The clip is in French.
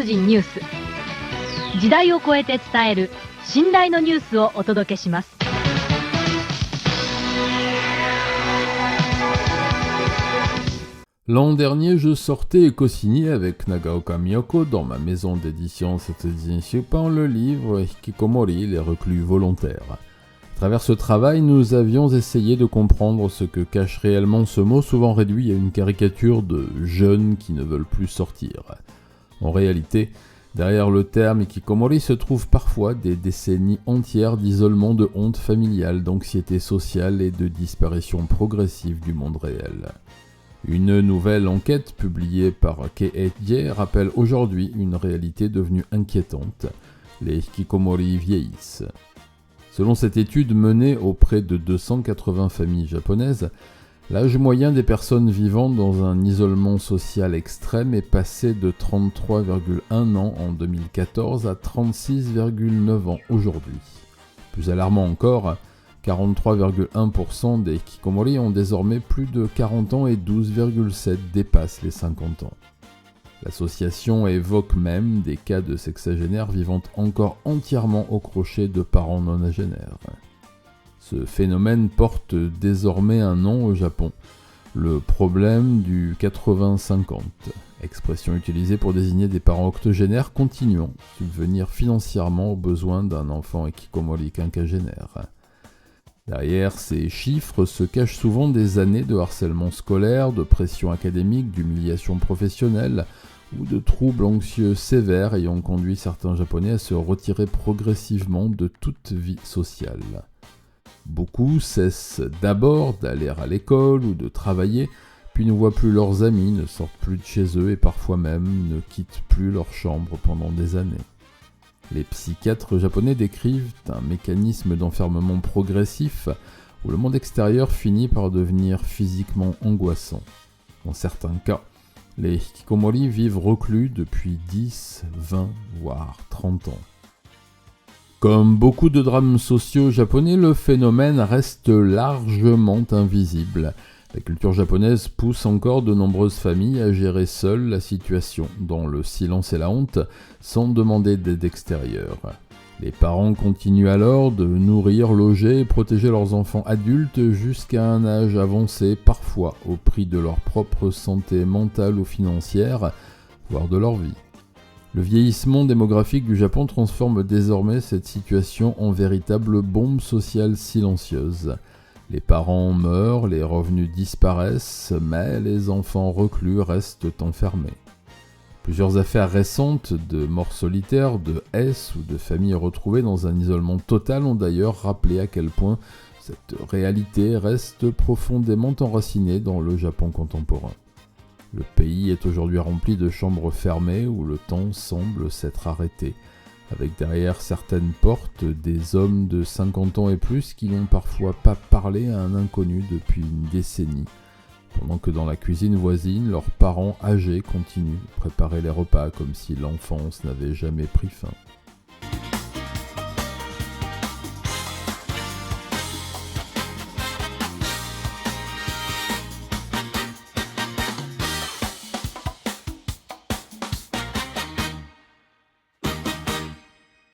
人ニュース。時代を超えて伝える信頼のニュースをお届けします。L'an dernier, je sortais et co-signais avec Nagaoka Miyoko dans ma maison d'édition Setsujin Shuppan le livre Hikikomori, les reclus volontaires. À travers ce travail, nous avions essayé de comprendre ce que cache réellement ce mot, souvent réduit à une caricature de jeunes qui ne veulent plus sortir. En réalité, derrière le terme Hikikomori se trouvent parfois des décennies entières d'isolement, de honte familiale, d'anxiété sociale et de disparition progressive du monde réel. Une nouvelle enquête publiée par Keiichi rappelle aujourd'hui une réalité devenue inquiétante. Les hikikomori vieillissent. Selon cette étude menée auprès de 280 familles japonaises, l'âge moyen des personnes vivant dans un isolement social extrême est passé de 33,1 ans en 2014 à 36,9 ans aujourd'hui. Plus alarmant encore, 43,1% des hikikomori ont désormais plus de 40 ans et 12,7% dépassent les 50 ans. L'association évoque même des cas de sexagénaires vivant encore entièrement au crochet de parents nonagénaires. Ce phénomène porte désormais un nom au Japon, le problème du 80-50, expression utilisée pour désigner des parents octogénaires continuant à subvenir financièrement aux besoins d'un enfant hikikomori quinquagénaire. Derrière ces chiffres se cachent souvent des années de harcèlement scolaire, de pression académique, d'humiliation professionnelle ou de troubles anxieux sévères ayant conduit certains Japonais à se retirer progressivement de toute vie sociale. Beaucoup cessent d'abord d'aller à l'école ou de travailler, puis ne voient plus leurs amis, ne sortent plus de chez eux et parfois même ne quittent plus leur chambre pendant des années. Les psychiatres japonais décrivent un mécanisme d'enfermement progressif où le monde extérieur finit par devenir physiquement angoissant. Dans certains cas, les hikikomori vivent reclus depuis 10, 20, voire 30 ans. Comme beaucoup de drames sociaux japonais, le phénomène reste largement invisible. La culture japonaise pousse encore de nombreuses familles à gérer seules la situation, dans le silence et la honte, sans demander d'aide extérieure. Les parents continuent alors de nourrir, loger et protéger leurs enfants adultes jusqu'à un âge avancé, parfois au prix de leur propre santé mentale ou financière, voire de leur vie. Le vieillissement démographique du Japon transforme désormais cette situation en véritable bombe sociale silencieuse. Les parents meurent, les revenus disparaissent, mais les enfants reclus restent enfermés. Plusieurs affaires récentes de morts solitaires, de S ou de familles retrouvées dans un isolement total ont d'ailleurs rappelé à quel point cette réalité reste profondément enracinée dans le Japon contemporain. Le pays est aujourd'hui rempli de chambres fermées où le temps semble s'être arrêté, avec derrière certaines portes des hommes de 50 ans et plus qui n'ont parfois pas parlé à un inconnu depuis une décennie, pendant que dans la cuisine voisine, leurs parents âgés continuent de préparer les repas comme si l'enfance n'avait jamais pris fin.